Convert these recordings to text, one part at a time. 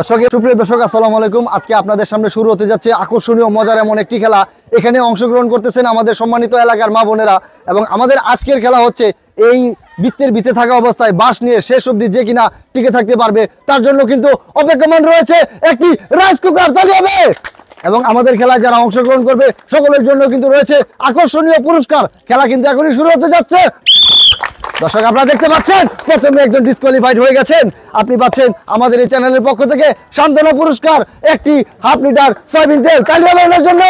সুপ্রিয় দর্শক আসসালামু আলাইকুম। আজকে আপনাদের সামনে শুরু হতে যাচ্ছে আকর্ষণীয় মজার এমন একটি খেলা। এখানে অংশগ্রহণ করতেছেন আমাদের সম্মানিত এলাকার মা বোনেরা এবং আমাদের আজকের খেলা হচ্ছে এই বৃত্তের ভিতরে থাকা অবস্থায় বাঁশ নিয়ে শেষ অবধি যে কিনা টিকে থাকতে পারবে তার জন্য কিন্তু অপেক্ষমান রয়েছে একটি রাইস কুকার। তালি হবে। এবং আমাদের খেলায় যারা অংশগ্রহণ করবে সকলের জন্য কিন্তু রয়েছে আকর্ষণীয় পুরস্কার। খেলা কিন্তু এখনই শুরু হতে যাচ্ছে। দর্শক আপনারা দেখতে পাচ্ছেন প্রথমে একজন ডিসকোয়ালিফাইড হয়ে গেছেন। আপনি পাচ্ছেন আমাদের এই চ্যানেলের পক্ষ থেকে সান্ত্বনা পুরস্কার একটি হাফ লিটার সয়াবিন তেল। তালি হবে ওনার জন্য।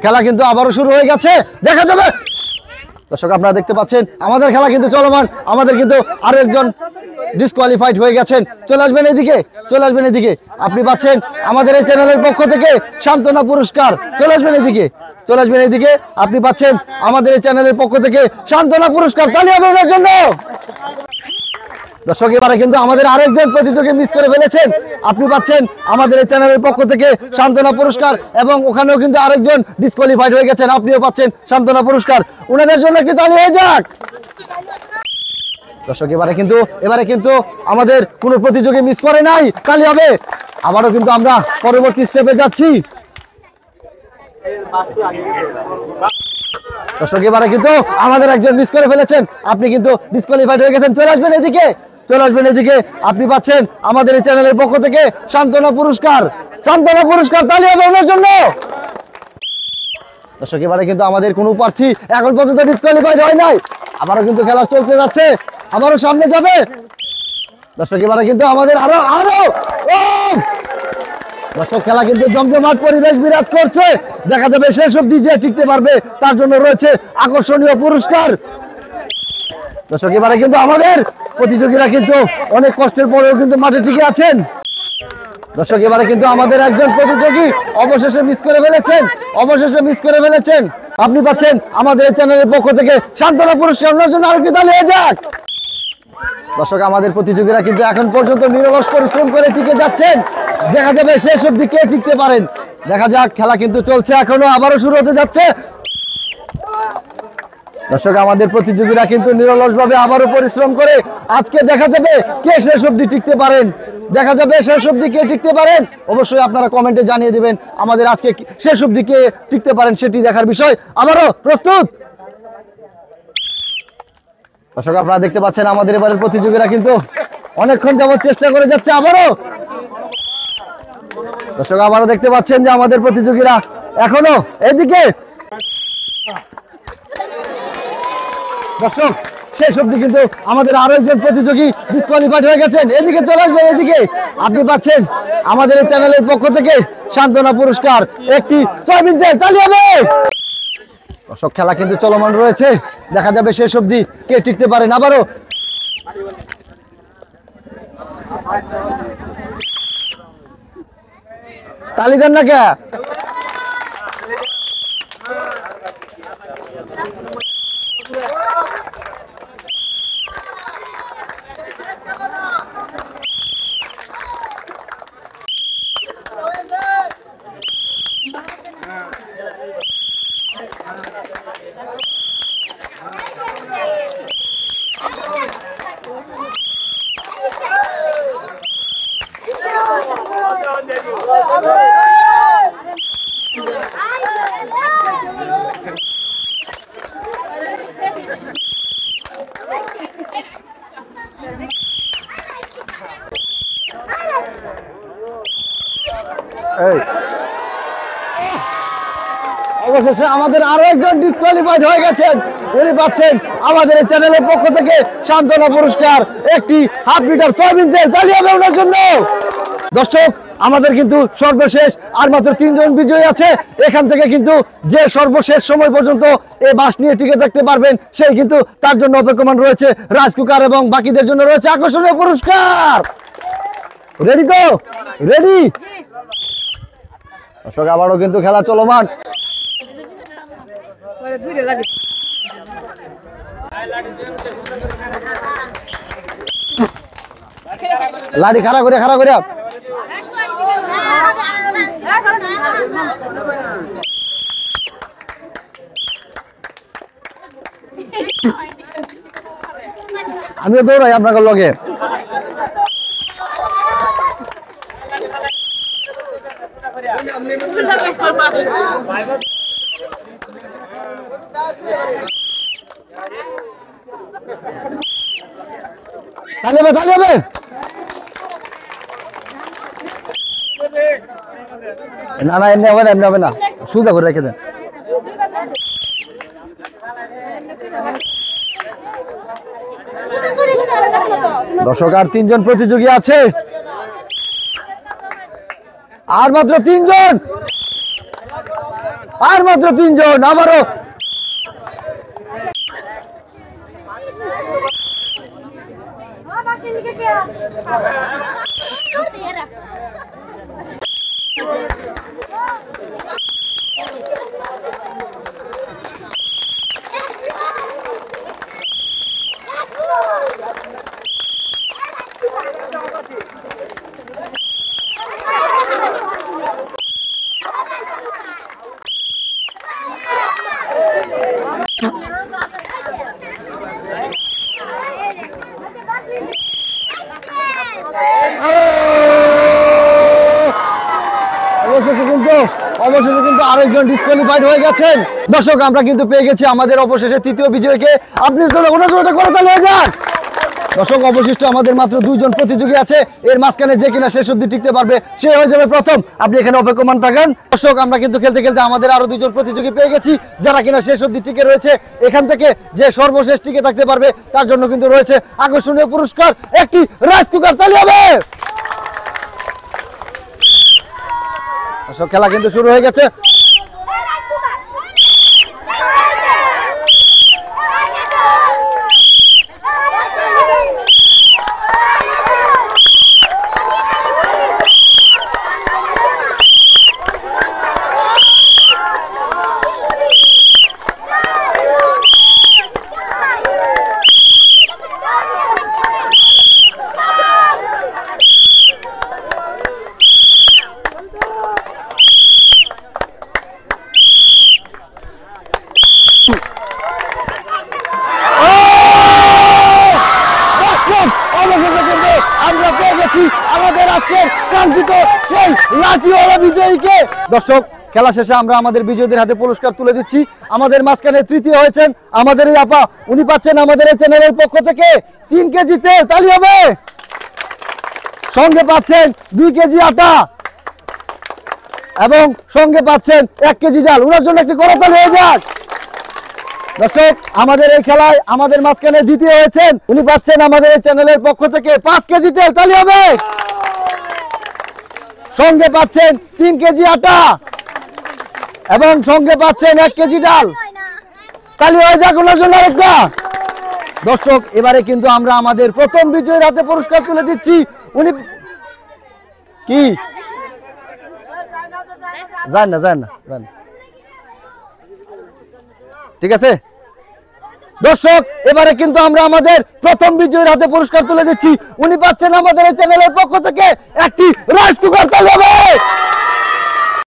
খেলা কিন্তু আবারও শুরু হয়ে গেছে, দেখা যাবে। দর্শক আপনারা দেখতে পাচ্ছেন আমাদের খেলা কিন্তু চলমান। আমাদের কিন্তু আরো একজন ডিসকোয়ালিফাইড হয়ে গেছেন। চলে আসবেন এদিকে, চলে আসবেন এদিকে। আপনি পাচ্ছেন আমাদের এই চ্যানেলের পক্ষ থেকে সান্ত্বনা পুরস্কার। চলে আসবেন এদিকে, চলে আসবেন এদিকে। আপনি পাচ্ছেন আমাদের এই চ্যানেলের পক্ষ থেকে সান্ত্বনা পুরস্কার। তালি হবে ওনার জন্য। দর্শক এবারে কিন্তু আমাদের আরেকজন প্রতিযোগী মিস করে ফেলেছেন। আপনি পাচ্ছেন আমাদের এই চ্যানেলের পক্ষ থেকে সান্ত্বনা পুরস্কার এবং ওখানেও কিন্তু আরেকজন ডিসকোয়ালিফাইড হয়ে গেছেন। আপনিও পাচ্ছেন সান্ত্বনা পুরস্কার। ওনাদের জন্য একটি তালি হয়ে যাক। দর্শক এবারে কিন্তু আমাদের কোনো প্রতিযোগী মিস করে নাই। তালি হবে। আবারও কিন্তু আমরা পরবর্তী স্টেপে যাচ্ছি। দর্শক এবারে কিন্তু আমাদের একজন মিস করে ফেলেছেন। আপনি কিন্তু ডিসকোয়ালিফাইড হয়ে গেছেন। চলে আসবেন এদিকে, চলে আসবেন এদিকে। আপনি পাচ্ছেন আমাদের এই চ্যানেলের পক্ষ থেকে সান্ত্বনা পুরস্কার। সান্ত্বনা পুরস্কার। তালি হবে ওনার জন্য। দর্শক এবারে কিন্তু আমাদের কোনো প্রার্থী এখন পর্যন্ত ডিসকোয়ালিফাইড হয় নাই। আবারও কিন্তু খেলা চলতে যাচ্ছে, আবারও সামনে যাবে। দর্শক এবারে কিন্তু আমাদের আরো দর্শক খেলা কিন্তু জমজমাট পরিবেশ বিরাজ করছে। দেখা যাবে শেষ অবধি যে টিকতে পারবে তার জন্য রয়েছে আকর্ষণীয় পুরস্কার। দর্শক এবারে কিন্তু আমাদের প্রতিযোগীরা কিন্তু অনেক কষ্টের পরেও কিন্তু মাঠে টিকে আছেন। দর্শক এবারে কিন্তু আমাদের একজন প্রতিযোগী অবশেষে মিস করে ফেলেছেন, অবশেষে মিস করে ফেলেছেন। আপনি পাচ্ছেন আমাদের চ্যানেলের পক্ষ থেকে সান্ত্বনা পুরস্কার। ওনার জন্য আরো কি তালি হয়ে যাক। দর্শক আমাদের প্রতিযোগীরা কিন্তু এখন পর্যন্ত নিরলস পরিশ্রম করে টিকে যাচ্ছেন। দেখা যাবে শেষ অবধি কে টিকতে পারেন। দেখা যাক, খেলা কিন্তু চলছে এখনো, আবারও শুরু হতে যাচ্ছে। দর্শক আমাদের প্রতিযোগীরা কিন্তু নিরলস ভাবে আবারও পরিশ্রম করে আজকে দেখা যাবে কে শেষ অবধি টিকতে পারেন। দেখা যাবে শেষ অবধি কে টিকতে পারেন। অবশ্যই আপনারা কমেন্টে জানিয়ে দিবেন আমাদের আজকে শেষ অবধি কে টিকতে পারেন সেটি দেখার বিষয়। আবারও প্রস্তুত। দর্শক আপনারা দেখতে পাচ্ছেন আমাদের এবারের প্রতিযোগীরা কিন্তু অনেকক্ষণ যাবত চেষ্টা করে যাচ্ছে। আবারও দর্শক আবারও দেখতে পাচ্ছেন যে আমাদের প্রতিযোগীরা এখনো এদিকে। দর্শক শেষ অবধি কিন্তু আমাদের আরো একজন প্রতিযোগী ডিসকোয়ালিফাইড হয়ে গেছেন। এদিকে চলে আসবেন এদিকে। আপনি পাচ্ছেন আমাদের এই চ্যানেলের পক্ষ থেকে সান্ত্বনা পুরস্কার একটি সয়াবিন তেল। তালি হবে। দর্শক খেলা কিন্তু চলমান রয়েছে। দেখা যাবে শেষ অবধি কে টিকতে পারেন। আবারও তালি দেন না কে। অবশেষে আমাদের আরো একজন ডিসকোয়ালিফাইড হয়ে গেছেন। উনি পাচ্ছেন আমাদের এই চ্যানেলের পক্ষ থেকে সান্ত্বনা পুরস্কার একটি হাফ লিটার সয়াবিন তেল। তালি হবে ওনার জন্য। দর্শক আমাদের কিন্তু সর্বশেষ আর মাত্র 3 জন বিজয়ী আছে। এখান থেকে কিন্তু যে সর্বশেষ সময় পর্যন্ত এই বাস নিয়ে টিকে থাকতে পারবেন সেই কিন্তু তার জন্য অপেক্ষমান রয়েছে রাইস কুকার এবং বাকিদের জন্য রয়েছে আকর্ষণীয় পুরস্কার। রেডি তো? রেডি। দর্শক আবারও কিন্তু খেলা চলমান। লাড়ি খাড়া করে আমিও দৌড়াই আপনাদের লগে। তালি হবে না না, এমনি হবে না, সুজা করে রেখে দেন। দর্শক আর 3 জন প্রতিযোগী আছে, আর মাত্র 3 জন, আবারও অবশেষে কিন্তু আরেকজন ডিসকোয়ালিফাইড হয়ে গেছেন। দর্শক আমরা কিন্তু পেয়ে গেছি আমাদের অবশেষে তৃতীয় বিজয়ীকে। আপনি ওনার করে তাহলে যান। দর্শক অবশিষ্ট আমাদের মাত্র 2 জন প্রতিযোগী আছে, এর মাঝখানে যে কিনা শেষ অবধি টিকতে পারবে সে হয়ে যাবে প্রথম। আপনি এখানে অপেক্ষমান থাকেন। দর্শক আমরা কিন্তু খেলতে খেলতে আমাদের আরো 2 জন প্রতিযোগী পেয়ে গেছি যারা কিনা শেষ অবধি টিকে রয়েছে। এখান থেকে যে সর্বশেষ টিকে থাকতে পারবে তার জন্য কিন্তু রয়েছে আকর্ষণীয় পুরস্কার, একটি রাইস কুকার। তালি হবে। দর্শক খেলা কিন্তু শুরু হয়ে গেছে। আমরা পেয়ে গেছি আমাদের আজকের কাঙ্ক্ষিত সেই লাঠিওয়ালা বিজয়ীকে। দর্শক খেলা শেষে আমরা আমাদের বিজয়ীদের হাতে পুরস্কার তুলে দিচ্ছি। আমাদের মাঝখানে তৃতীয় হয়েছেন আমাদের এই আপা, উনি পাচ্ছেন আমাদের এই চ্যানেলের পক্ষ থেকে 3 কেজি তেল। তালি হবে। সঙ্গে পাচ্ছেন 2 কেজি আটা এবং সঙ্গে পাচ্ছেন 1 কেজি ডাল। ওনার জন্য একটি করতালি হয়ে যাক। দর্শক আমাদের এই খেলায় আমাদের মাঝখানে দ্বিতীয় হয়েছেন, উনি পাচ্ছেন আমাদের এই চ্যানেলের পক্ষ থেকে 5 কেজি তেল। তালি হবে। সঙ্গে পাচ্ছেন 3 কেজি আটা এবং সঙ্গে পাচ্ছেন 1 কেজি ডাল। তালি হয়ে যাক ওনার জন্য আরেকটা। দর্শক এবারে কিন্তু আমরা আমাদের প্রথম বিজয়ীর হাতে পুরস্কার তুলে দিচ্ছি। উনি কি যান না ঠিক আছে। দর্শক এবারে কিন্তু আমরা আমাদের প্রথম বিজয়ীর হাতে পুরস্কার তুলে দিচ্ছি। উনি পাচ্ছেন আমাদের এই চ্যানেলের পক্ষ থেকে একটি রাইস কুকার। তালি হবে।